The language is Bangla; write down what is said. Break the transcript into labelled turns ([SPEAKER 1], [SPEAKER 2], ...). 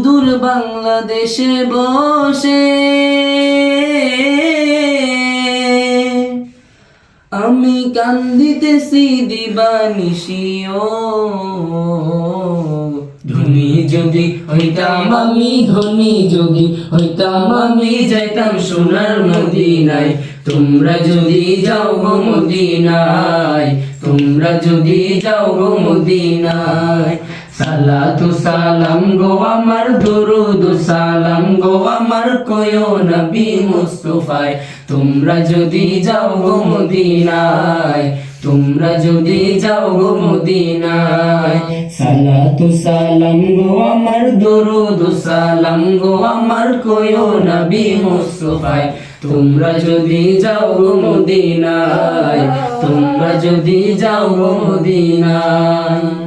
[SPEAKER 1] সুদূর বাংলাদেশে বসে আমি কান্দিতেছি দিবানিশিও। ধনী যদি হইতাম আমি, ধনী যদি হইতাম আমি, যাইতাম সোনার মদিনায়। তোমরা যদি যাও গো মদিনায়, তোমরা যদি যাও গো মদিনায়। সালাতু সালাম গো আমার, দরুদ সালাম গো আমার, কয়ো নবী মুস্তাফায়। তোমরা যদি যাও গো মদিনায়, তোমরা যদি যাও গো মদিনায়। সালাতু সালাম গো আমার, দরুদ সালাম গো আমার, কয়ো নবী মুস্তাফায়। তোমরা যদি যাও গো মদিনায়, তোমরা যদি যাও গো মদিনায়।